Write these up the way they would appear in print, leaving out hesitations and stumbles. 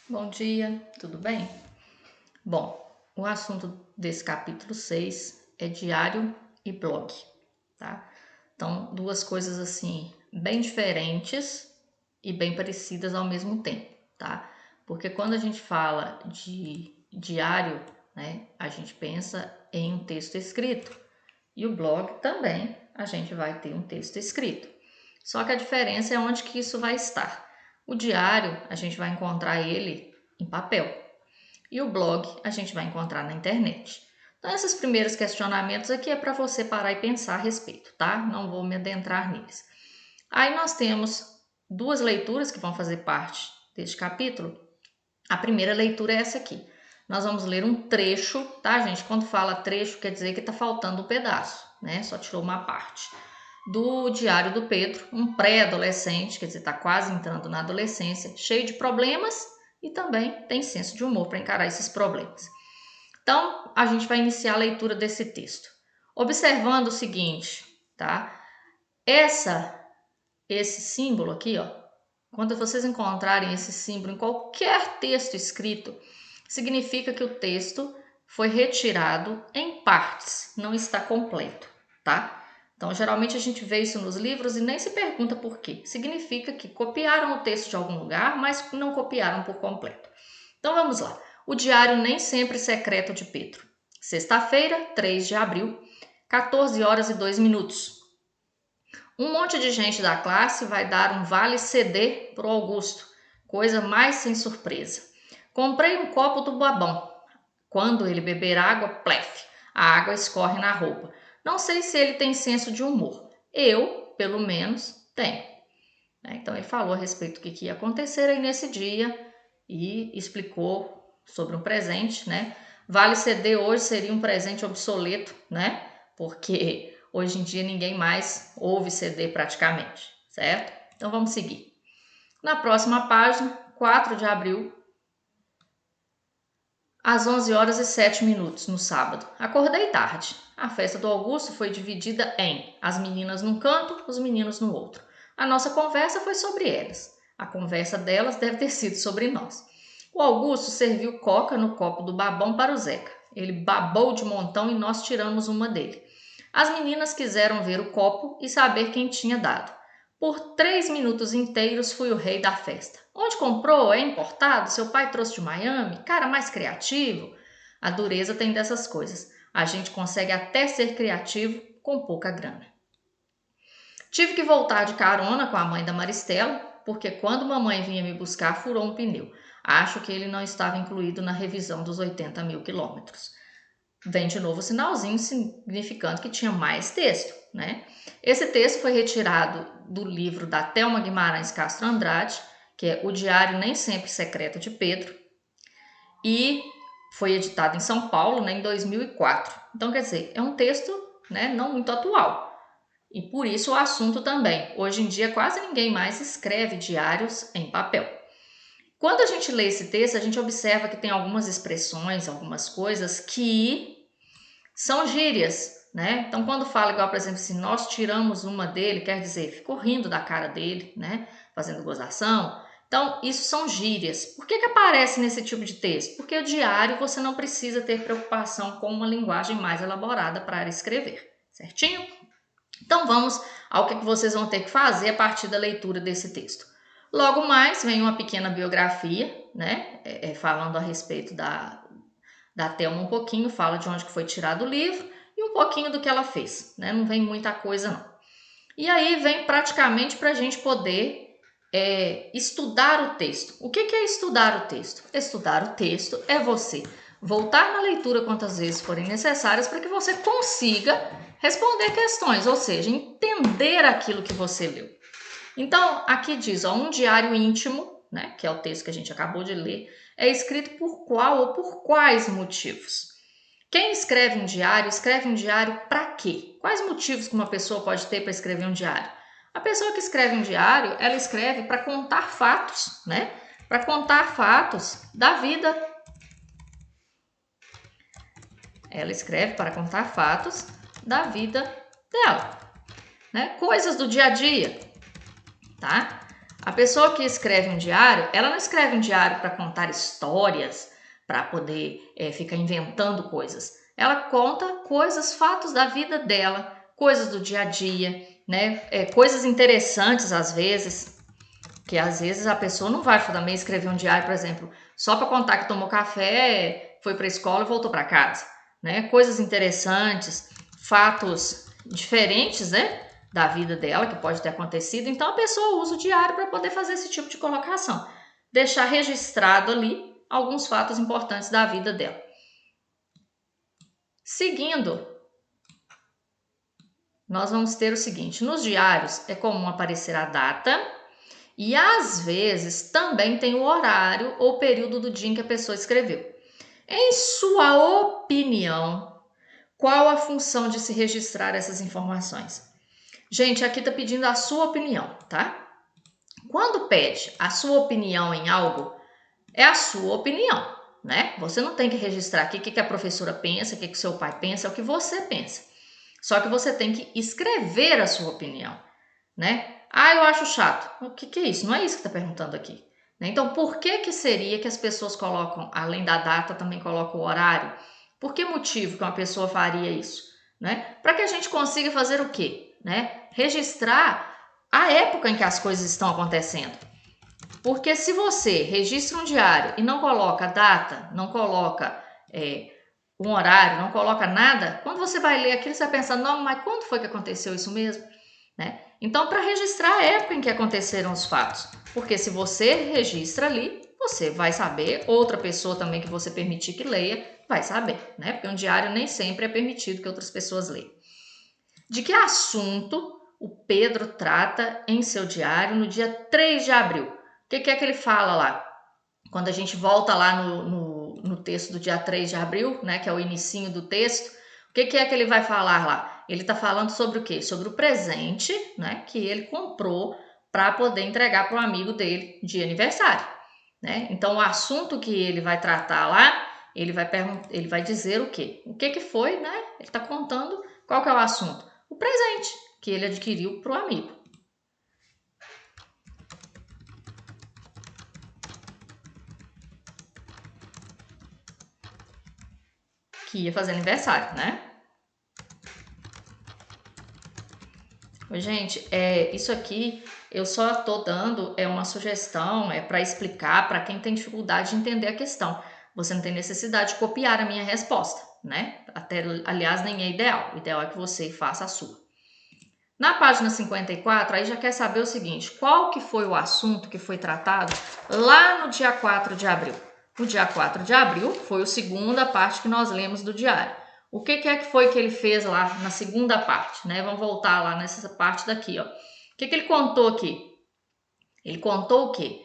Bom dia, tudo bem? Bom, o assunto desse capítulo 6 é diário e blog, tá? Então, duas coisas assim, bem diferentes e bem parecidas ao mesmo tempo, tá? Porque quando a gente fala de diário, né, a gente pensa em um texto escrito e o blog também a gente vai ter um texto escrito. Só que a diferença é onde que isso vai estar. O diário, a gente vai encontrar ele em papel. E o blog a gente vai encontrar na internet. Então, esses primeiros questionamentos aqui é para você parar e pensar a respeito, tá? Não vou me adentrar neles. Aí nós temos duas leituras que vão fazer parte deste capítulo. A primeira leitura é essa aqui. Nós vamos ler um trecho, tá, gente? Quando fala trecho, quer dizer que está faltando um pedaço, né? Só tirou uma parte. Do Diário do Pedro, um pré-adolescente, quer dizer, está quase entrando na adolescência, cheio de problemas e também tem senso de humor para encarar esses problemas. Então, a gente vai iniciar a leitura desse texto. Observando o seguinte, tá? Esse símbolo aqui, ó, quando vocês encontrarem esse símbolo em qualquer texto escrito, significa que o texto foi retirado em partes, não está completo, tá? Então, geralmente a gente vê isso nos livros e nem se pergunta por quê. Significa que copiaram o texto de algum lugar, mas não copiaram por completo. Então, vamos lá. O diário nem sempre secreto de Pedro. Sexta-feira, 3 de abril, 14 horas e 2 minutos. Um monte de gente da classe vai dar um vale CD pro Augusto. Coisa mais sem surpresa. Comprei um copo do babão. Quando ele beber água, plef, a água escorre na roupa. Não sei se ele tem senso de humor. Eu, pelo menos, tenho. Então ele falou a respeito do que ia acontecer aí nesse dia e explicou sobre um presente, né? Vale CD hoje seria um presente obsoleto, né? Porque hoje em dia ninguém mais ouve CD praticamente, certo? Então vamos seguir. Na próxima página, 4 de abril, às 11 horas e 7 minutos, no sábado. Acordei tarde. A festa do Augusto foi dividida em as meninas num canto, os meninos no outro. A nossa conversa foi sobre elas. A conversa delas deve ter sido sobre nós. O Augusto serviu coca no copo do babão para o Zeca. Ele babou de montão e nós tiramos uma dele. As meninas quiseram ver o copo e saber quem tinha dado. Por 3 minutos inteiros fui o rei da festa. Onde comprou? É importado? Seu pai trouxe de Miami? Cara mais criativo? A dureza tem dessas coisas. A gente consegue até ser criativo com pouca grana. Tive que voltar de carona com a mãe da Maristela, porque quando mamãe vinha me buscar, furou um pneu. Acho que ele não estava incluído na revisão dos 80 mil quilômetros. Vem de novo o sinalzinho significando que tinha mais texto, né? Esse texto foi retirado do livro da Thelma Guimarães Castro Andrade, que é O Diário Nem Sempre Secreto de Pedro, e foi editado em São Paulo, né, em 2004. Então, quer dizer, é um texto, né, não muito atual. E por isso o assunto também. Hoje em dia quase ninguém mais escreve diários em papel. Quando a gente lê esse texto, a gente observa que tem algumas expressões, algumas coisas que são gírias, né? Então, quando fala igual, por exemplo, se nós tiramos uma dele, quer dizer, ficou rindo da cara dele, né? Fazendo gozação. Então, isso são gírias. Por que aparece nesse tipo de texto? Porque o diário você não precisa ter preocupação com uma linguagem mais elaborada para escrever, certinho? Então, vamos ao que vocês vão ter que fazer a partir da leitura desse texto. Logo mais, vem uma pequena biografia, né? Falando a respeito da Thelma um pouquinho, fala de onde que foi tirado o livro e um pouquinho do que ela fez, né? Não vem muita coisa não. E aí vem praticamente para a gente poder estudar o texto. O que é estudar o texto? Estudar o texto é você voltar na leitura quantas vezes forem necessárias para que você consiga responder questões, ou seja, entender aquilo que você leu. Então, aqui diz, ó, um diário íntimo, né, que é o texto que a gente acabou de ler, é escrito por qual ou por quais motivos? Quem escreve um diário para quê? Quais motivos que uma pessoa pode ter para escrever um diário? A pessoa que escreve um diário, ela escreve para contar fatos, né? Para contar fatos da vida. Ela escreve para contar fatos da vida dela, né? Coisas do dia a dia, tá? A pessoa que escreve um diário, ela não escreve um diário para contar histórias, para poder ficar inventando coisas. Ela conta coisas, fatos da vida dela, coisas do dia a dia, né? Coisas interessantes às vezes, que às vezes a pessoa não vai também escrever um diário, por exemplo, só para contar que tomou café, foi para a escola e voltou para casa, né? Coisas interessantes, fatos diferentes, né? Da vida dela, que pode ter acontecido. Então a pessoa usa o diário para poder fazer esse tipo de colocação, deixar registrado ali alguns fatos importantes da vida dela. Seguindo, nós vamos ter o seguinte: nos diários é comum aparecer a data e às vezes também tem o horário ou período do dia em que a pessoa escreveu. Em sua opinião, qual a função de se registrar essas informações? Gente, aqui tá pedindo a sua opinião, tá? Quando pede a sua opinião em algo, é a sua opinião, né? Você não tem que registrar aqui o que a professora pensa, o que o seu pai pensa, é o que você pensa. Só que você tem que escrever a sua opinião, né? Ah, eu acho chato. O que é isso? Não é isso que está perguntando aqui. Então, por que seria que as pessoas colocam, além da data, também colocam o horário? Por que motivo que uma pessoa faria isso? Né? Para que a gente consiga fazer o quê? Né? Registrar a época em que as coisas estão acontecendo. Porque se você registra um diário e não coloca data, não coloca um horário, não coloca nada, quando você vai ler aquilo, você vai pensar, não, mas quando foi que aconteceu isso mesmo? Né? Então, para registrar a época em que aconteceram os fatos, porque se você registra ali, você vai saber, outra pessoa também que você permitir que leia, vai saber, né? Porque um diário nem sempre é permitido que outras pessoas leiam. De que assunto o Pedro trata em seu diário no dia 3 de abril? O que é que ele fala lá? Quando a gente volta lá no texto do dia 3 de abril, né, que é o inicinho do texto, o que é que ele vai falar lá? Ele está falando sobre o quê? Sobre o presente, né, que ele comprou para poder entregar para o amigo dele de aniversário, né? Então, o assunto que ele vai tratar lá, ele vai dizer o quê? O que foi, né? Ele está contando qual que é o assunto? O presente que ele adquiriu para o amigo. Que ia fazer aniversário, né? Gente, isso aqui eu só tô dando uma sugestão, para explicar para quem tem dificuldade de entender a questão. Você não tem necessidade de copiar a minha resposta, né? Até, aliás, nem é ideal. O ideal é que você faça a sua. Na página 54, aí já quer saber o seguinte: qual que foi o assunto que foi tratado lá no dia 4 de abril? No dia 4 de abril foi a segunda parte que nós lemos do diário. O que é que foi que ele fez lá na segunda parte, né? Vamos voltar lá nessa parte daqui, ó. O que ele contou aqui? Ele contou o quê?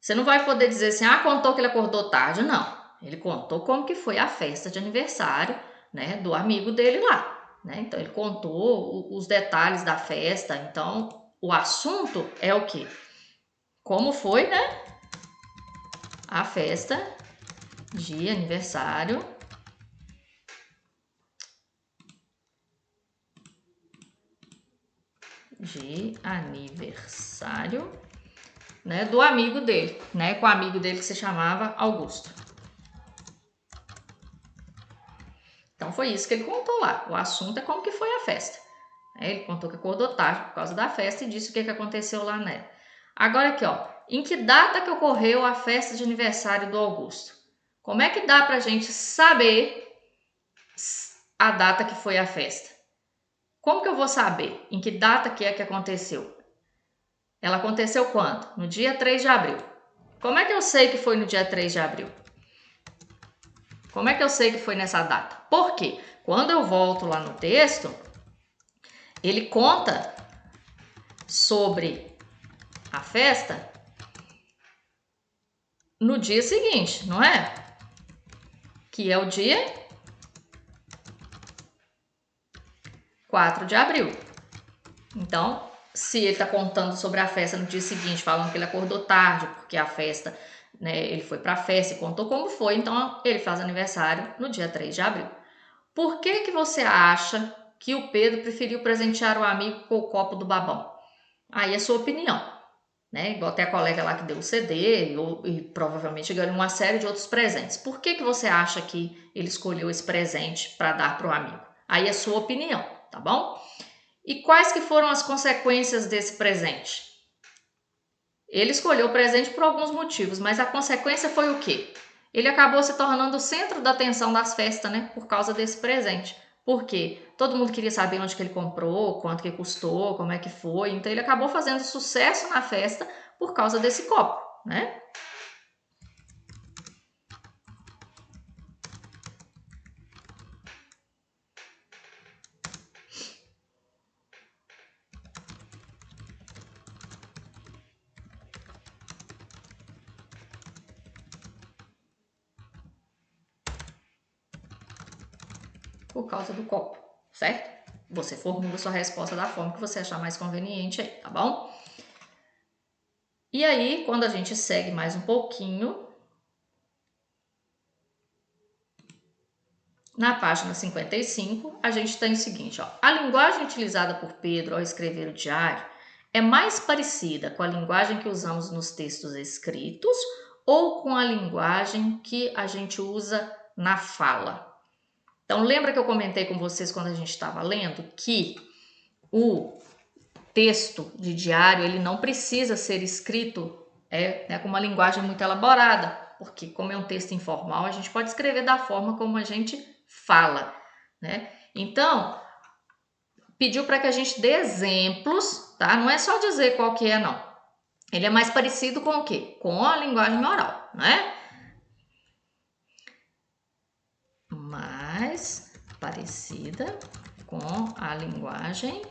Você não vai poder dizer assim, contou que ele acordou tarde. Não. Ele contou como que foi a festa de aniversário, né, do amigo dele lá, né? Então, ele contou os detalhes da festa. Então, o assunto é o quê? Como foi, né, a festa de aniversário né, do amigo dele, né, com o amigo dele que se chamava Augusto. Então foi isso que ele contou lá. O assunto é como que foi a festa. Ele contou que acordou tarde por causa da festa e disse o que aconteceu lá nela. Agora aqui, ó, em que data que ocorreu a festa de aniversário do Augusto? Como é que dá pra gente saber a data que foi a festa? Como que eu vou saber em que data que é que aconteceu? Ela aconteceu quando? No dia 3 de abril. Como é que eu sei que foi no dia 3 de abril? Como é que eu sei que foi nessa data? Por quê? Quando eu volto lá no texto, ele conta sobre a festa no dia seguinte, não é? Que é o dia 4 de abril. Então, se ele está contando sobre a festa no dia seguinte, falando que ele acordou tarde, porque a festa, né, ele foi para a festa e contou como foi, então ele faz aniversário no dia 3 de abril. Por que você acha que o Pedro preferiu presentear o amigo com o copo do babão? Aí é sua opinião. né? Igual tem a colega lá que deu o CD e provavelmente ganhou uma série de outros presentes. Por que você acha que ele escolheu esse presente para dar para o amigo? Aí é sua opinião, tá bom? E quais que foram as consequências desse presente? Ele escolheu o presente por alguns motivos, mas a consequência foi o quê? Ele acabou se tornando o centro da atenção das festas, né? Por causa desse presente. Por quê? Todo mundo queria saber onde que ele comprou, quanto que custou, como é que foi. Então ele acabou fazendo sucesso na festa por causa desse copo, né? Por causa do copo, certo? Você formula sua resposta da forma que você achar mais conveniente aí, tá bom? E aí, quando a gente segue mais um pouquinho, na página 55, a gente tem o seguinte, ó. A linguagem utilizada por Pedro ao escrever o diário é mais parecida com a linguagem que usamos nos textos escritos ou com a linguagem que a gente usa na fala? Então, lembra que eu comentei com vocês quando a gente estava lendo que o texto de diário ele não precisa ser escrito com uma linguagem muito elaborada, porque como é um texto informal, a gente pode escrever da forma como a gente fala, né? Então, pediu para que a gente dê exemplos, tá? Não é só dizer qual que é, não. Ele é mais parecido com o quê? Com a linguagem oral, né? Mais parecida com a linguagem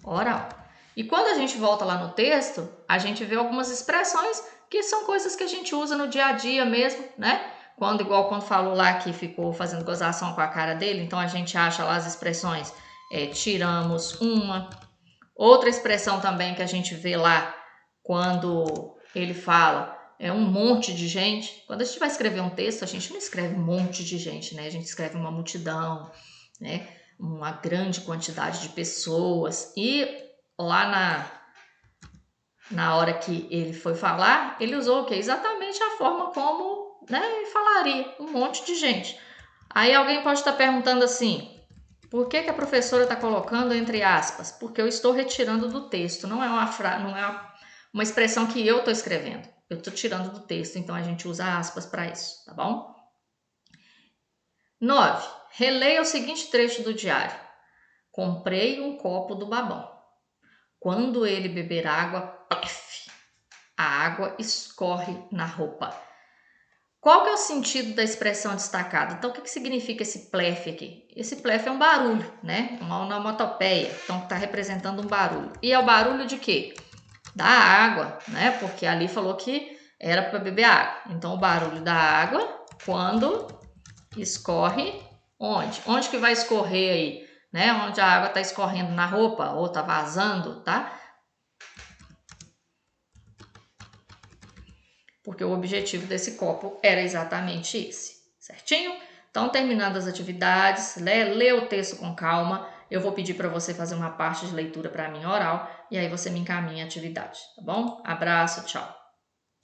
oral. E quando a gente volta lá no texto, a gente vê algumas expressões que são coisas que a gente usa no dia a dia mesmo, né? Igual quando falou lá que ficou fazendo gozação com a cara dele, então a gente acha lá as expressões tiramos uma. Outra expressão também que a gente vê lá quando ele fala um monte de gente. Quando a gente vai escrever um texto, a gente não escreve um monte de gente, né? A gente escreve uma multidão, né? Uma grande quantidade de pessoas. E lá na hora que ele foi falar, ele usou o quê? Exatamente a forma como, né, ele falaria, um monte de gente. Aí alguém pode estar perguntando assim, por que a professora está colocando entre aspas? Porque eu estou retirando do texto, não é uma expressão que eu estou escrevendo. Eu estou tirando do texto, então a gente usa aspas para isso, tá bom? 9. Releia o seguinte trecho do diário. Comprei um copo do babão. Quando ele beber água, plef, a água escorre na roupa. Qual que é o sentido da expressão destacada? Então, o que significa esse plef aqui? Esse plef é um barulho, né? Uma onomatopeia, então está representando um barulho. E é o barulho de quê? Da água, né? Porque ali falou que era para beber água. Então, o barulho da água quando escorre onde? Onde que vai escorrer aí? Né? Onde a água está escorrendo na roupa ou está vazando, tá? Porque o objetivo desse copo era exatamente esse, certinho? Então, terminando as atividades, lê o texto com calma. Eu vou pedir para você fazer uma parte de leitura para mim oral e aí você me encaminha a atividade, tá bom? Abraço, tchau.